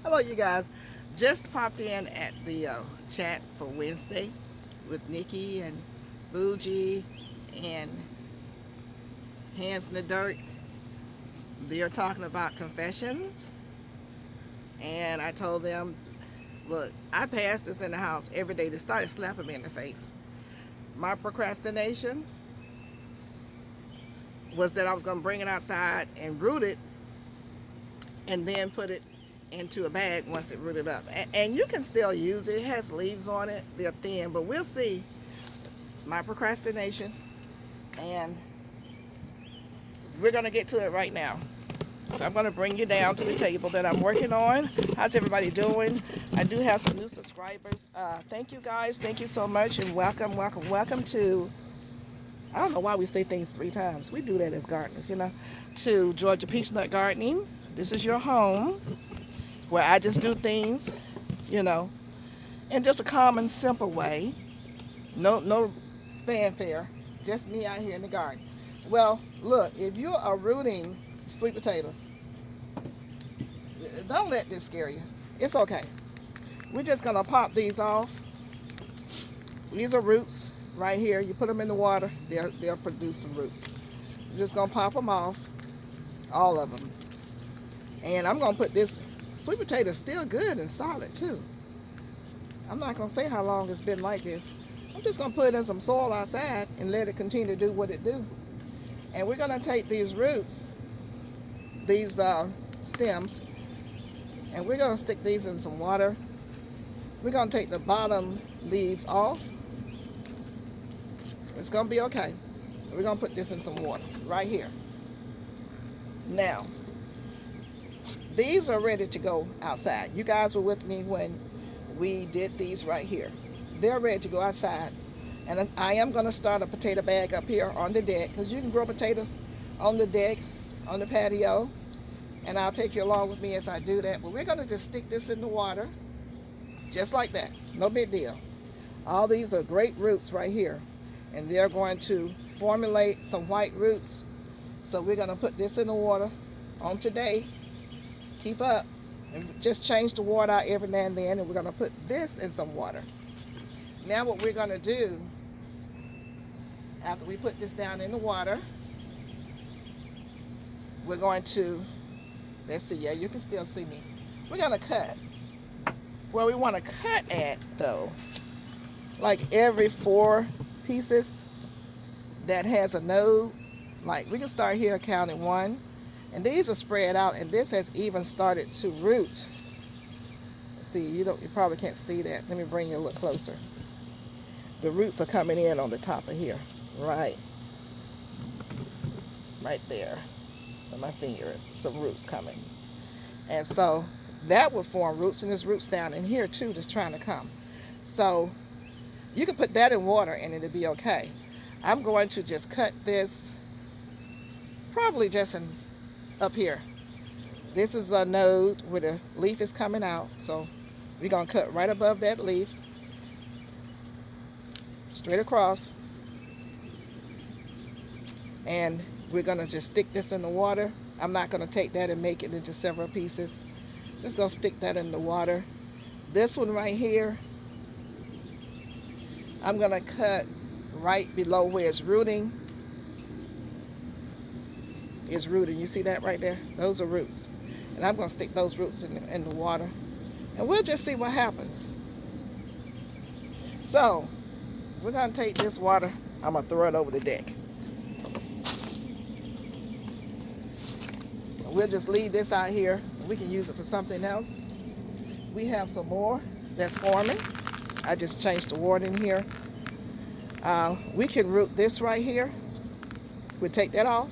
Hello, you guys. Just popped in at the chat for Wednesday with Nikki and Bougie and Hands in the Dirt. They're talking about confessions, and I told them, look, I pass this in the house every day. They started slapping me in the face. My procrastination was that I was going to bring it outside and root it and then put it into a bag once it rooted up. And you can still use it. It has leaves on it. They're thin, but we'll see. My procrastination, and we're going to get to it right now. So I'm going to bring you down to the table that I'm working on. How's everybody doing? I do have some new subscribers. Thank you guys. Thank you so much, and welcome to, I don't know why we say things 3 times. We do that as gardeners, to Georgia Peachnut Gardening. This is your home where I just do things, you know, in just a calm, simple way. No fanfare. Just me out here in the garden. Well, look, if you are rooting sweet potatoes, don't let this scare you. It's okay. We're just gonna pop these off. These are roots right here. You put them in the water, they'll produce some roots. We're just gonna pop them off, all of them. And I'm gonna put this sweet potato still good and solid too. I'm not gonna say how long it's been like this. I'm just gonna put it in some soil outside and let it continue to do what it do. And we're gonna take these roots, these stems, and we're gonna stick these in some water. We're gonna take the bottom leaves off. It's gonna be okay. We're gonna put this in some water right here. Now, these are ready to go outside. You guys were with me when we did these right here. They're ready to go outside. And I am going to start a potato bag up here on the deck, because you can grow potatoes on the deck, on the patio. And I'll take you along with me as I do that. But we're going to just stick this in the water, just like that. No big deal. All these are great roots right here. And they're going to formulate some white roots. So we're going to put this in the water on today. Keep up. And just change the water out every now and then. And we're going to put this in some water. Now what we're going to do, after we put this down in the water, we're going to, let's see, yeah, you can still see me. We're going to cut. Where we want to cut at, though, like every 4 pieces that has a node, like we can start here counting 1. And these are spread out, and this has even started to root. See, you probably can't see that. Let me bring you a little closer. The roots are coming in on the top of here, right there. Where my finger is, some roots coming. And so that will form roots, and there's roots down in here too that's trying to come. So you can put that in water and it'll be okay. I'm going to just cut this probably just up here. This is a node where the leaf is coming out, so we're going to cut right above that leaf, straight across, and we're going to just stick this in the water. I'm not going to take that and make it into several pieces. Just going to stick that in the water. This one right here, I'm going to cut right below where it's rooting. It's rooting. You see that right there? Those are roots. And I'm going to stick those roots in the water. And we'll just see what happens. So, we're going to take this water. I'm going to throw it over the deck. We'll just leave this out here. We can use it for something else. We have some more that's forming. I just changed the water in here. We can root this right here. We'll take that off.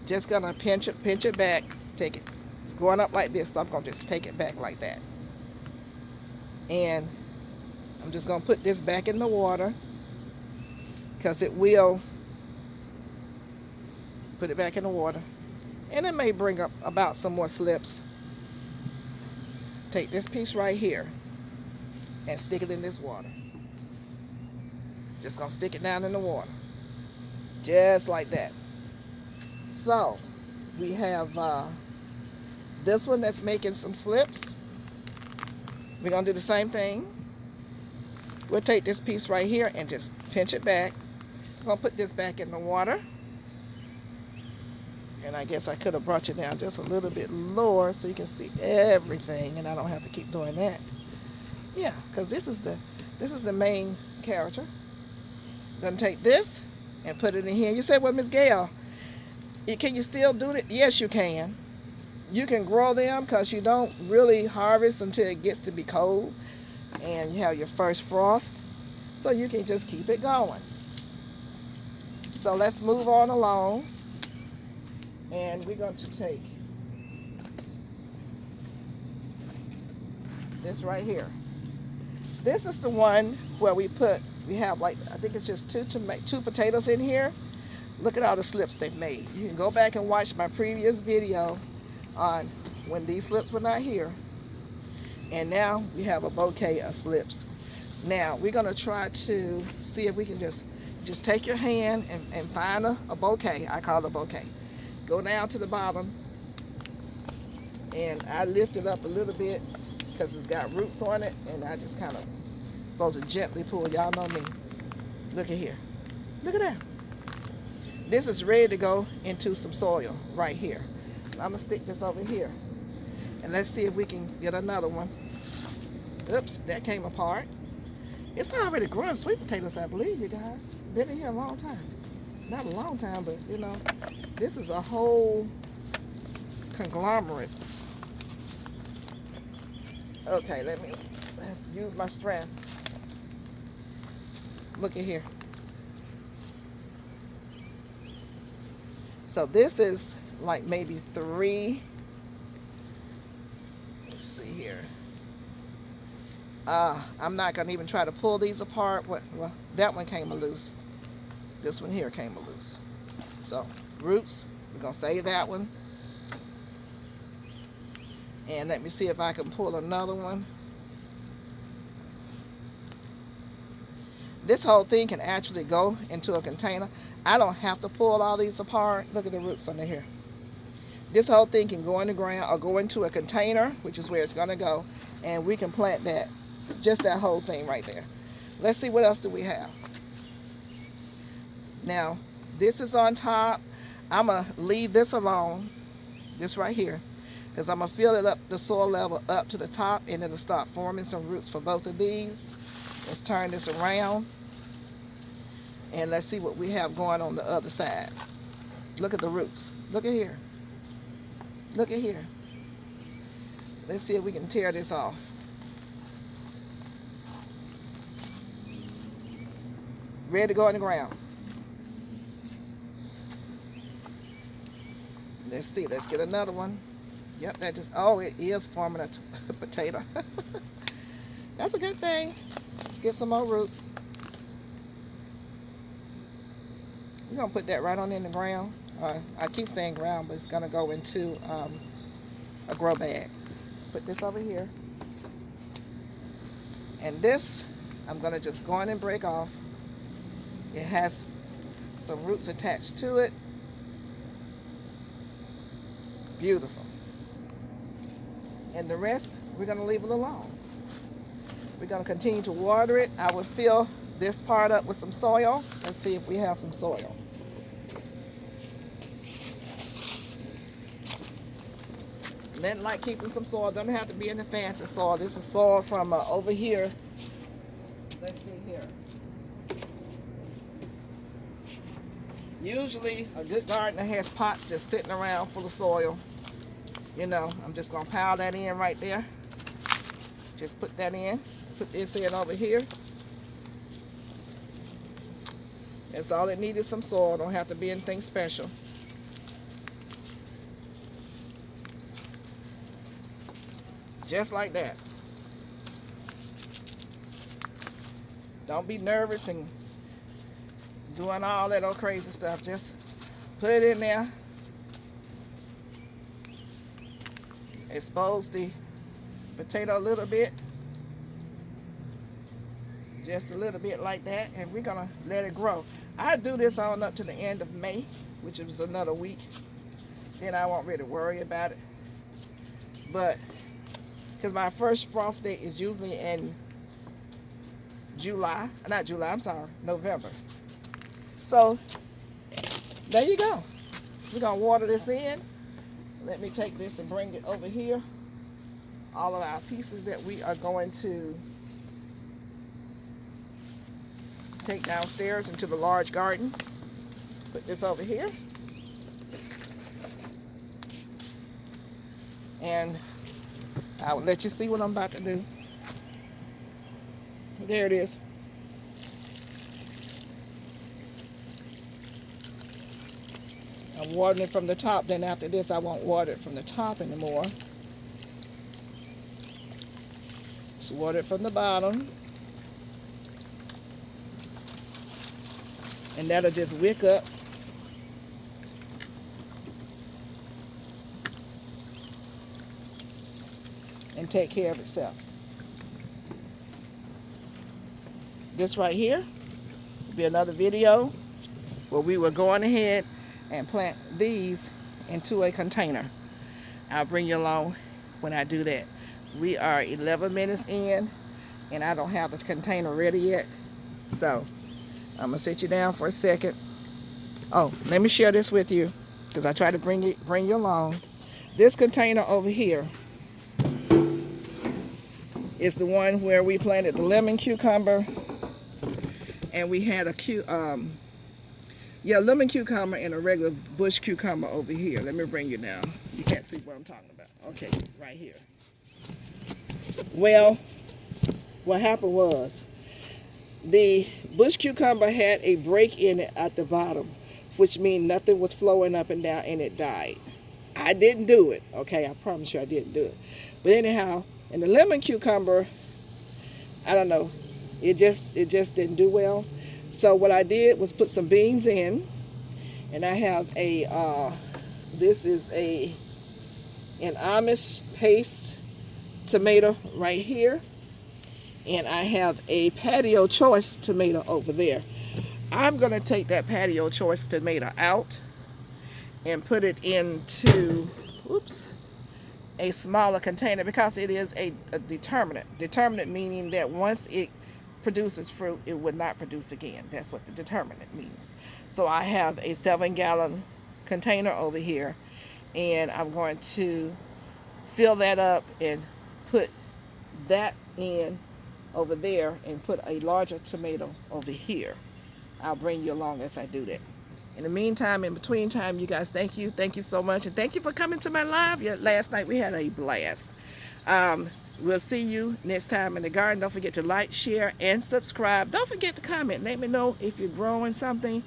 Just gonna pinch it back, take it. It's going up like this, so I'm gonna just take it back like that. And I'm just gonna put this back in the water, because it will put it back in the water. And it may bring up about some more slips. Take this piece right here and stick it in this water. Just gonna stick it down in the water. Just like that. So we have this one that's making some slips. We're gonna do the same thing. We'll take this piece right here and just pinch it back. I'm gonna put this back in the water. And I guess I could have brought you down just a little bit lower so you can see everything and I don't have to keep doing that. Yeah, because this is the main character. I'm gonna take this and put it in here. You say, well, Miss Gail, can you still do it? Yes, you can. You can grow them because you don't really harvest until it gets to be cold and you have your first frost. So you can just keep it going. So let's move on along. And we're going to take this right here. This is the one where we have like, I think it's just two potatoes in here. Look at all the slips they've made. You can go back and watch my previous video on when these slips were not here. And now we have a bouquet of slips. Now we're gonna try to see if we can just take your hand and find a bouquet. I call it a bouquet. Go down to the bottom, and I lift it up a little bit because it's got roots on it, and I just kind of supposed to gently pull. Y'all know me. Look at here. Look at that. This is ready to go into some soil right here. I'm gonna stick this over here, and let's see if we can get another one. Oops, that came apart. It's already growing sweet potatoes, I believe, you guys. Been in here a long time. Not a long time, but you know, this is a whole conglomerate. Okay, let me use my strength. Look at here. So this is like maybe 3. Let's see here. I'm not gonna even try to pull these apart. Well, that one came loose. This one here came loose. So roots, we're gonna save that one. And let me see if I can pull another one. This whole thing can actually go into a container. I don't have to pull all these apart. Look at the roots under here. This whole thing can go in the ground or go into a container, which is where it's gonna go, and we can plant that, just that whole thing right there. Let's see, what else do we have? Now, this is on top. I'm gonna leave this alone, this right here, because I'm gonna fill it up, the soil level up to the top, and it'll start forming some roots for both of these. Let's turn this around, and let's see what we have going on the other side. Look at the roots. Look at here. Look at here. Let's see if we can tear this off. Ready to go in the ground. Let's see, let's get another one. Yep, that just, oh, it is forming a potato. That's a good thing. Let's get some more roots. We're gonna put that right on in the ground. I keep saying ground, but it's gonna go into a grow bag. Put this over here. And this, I'm gonna just go in and break off. It has some roots attached to it. Beautiful. And the rest, we're gonna leave it alone. We're gonna continue to water it. I will fill this part up with some soil. Let's see if we have some soil. Nothing like keeping some soil. Doesn't have to be in the fancy soil. This is soil from over here. Let's see here. Usually a good gardener has pots just sitting around full of soil. You know, I'm just gonna pile that in right there. Just put that in. Put this in over here. That's all it needs, is some soil. Don't have to be anything special. Just like that. Don't be nervous and doing all that old crazy stuff. Just put it in there. Expose the potato a little bit. Just a little bit like that. And we're gonna let it grow. I do this on up to the end of May, which is another week. then I won't really worry about it. But because my first frost date is usually in November. So there you go. We're gonna water this in. Let me take this and bring it over here. All of our pieces that we are going to take downstairs into the large garden. Put this over here. And I will let you see what I'm about to do. There it is. I'm watering it from the top. Then after this, I won't water it from the top anymore. Just water it from the bottom. And that'll just wick up. And take care of itself. This right here will be another video where we were going ahead and plant these into a container. I'll bring you along when I do that. We are 11 minutes in and I don't have the container ready yet. So I'm gonna sit you down for a second. Oh, let me share this with you because I try to bring you along. This container over here is the one where we planted the lemon cucumber, and we had a lemon cucumber and a regular bush cucumber over here. Let me bring you down. You can't see what I'm talking about. Okay, right here. Well, what happened was the bush cucumber had a break in it at the bottom, which means nothing was flowing up and down, and it died. I didn't do it. Okay, I promise you I didn't do it. But anyhow, and the lemon cucumber, I don't know, it just didn't do well. So what I did was put some beans in, and I have this is an Amish paste tomato right here, and I have a patio choice tomato over there. I'm gonna take that patio choice tomato out and put it into, a smaller container because it is a determinate. Determinate meaning that once it produces fruit, it would not produce again. That's what the determinate means. So I have a 7-gallon container over here, and I'm going to fill that up and put that in over there and put a larger tomato over here. I'll bring you along as I do that. In the meantime, in between time, you guys, thank you so much, and thank you for coming to my live. Last night we had a blast. We'll see you next time in the garden. Don't forget to like, share, and subscribe. Don't forget to comment. Let me know if you're growing something.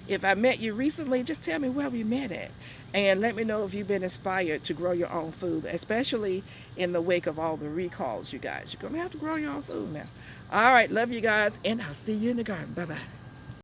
If I met you recently, just tell me where we met at, and let me know if you've been inspired to grow your own food, especially in the wake of all the recalls, you guys. You're gonna have to grow your own food now. All right, love you guys, and I'll see you in the garden. Bye bye.